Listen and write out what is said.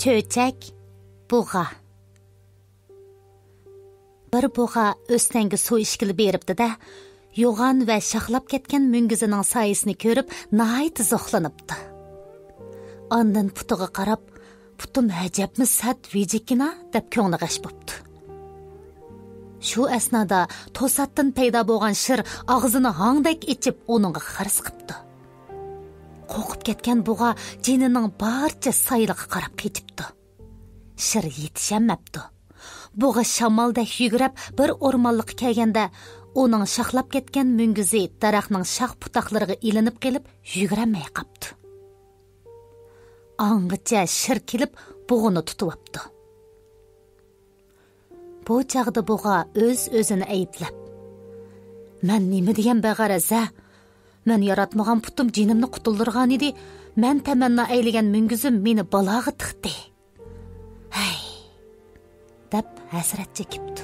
Çöçek, buğa. Bir buğa östenge su işkili beripdi-de, yoğan ve şaxlap ketken müngüzünün sayısını görüp nahaytı zoxlanıptı. Ondan putuğa qarab, putum həcəbmi sat vecikina deb köngli g'ash bo'pti. Shu asnoda to'satdan paydo bo'lgan shir og'zini hangdak ichib uningga xirs qipti. Qo'rqib ketgan buğa jinining barcha sayliga qarab ketibdi. Shir yetishamabdi. Buğa shamoldek yugurib bir o'rmonlikqa kelganda uning shaxlab ketgan mungizi daraxtning shax putoqlariga ilinib kelib yuguramay qapti. Angacha shir kelib bug'uni tutibdi. Bu chaqda buğa o'z-o'zini ayblab: "Men nima degan bag'araza? Men yaratmagan putum jinimni qutuldirgan edi. Men tamanna aylagan mungizim meni baloga tiqdi." Hey, deb hasrat chekibdi.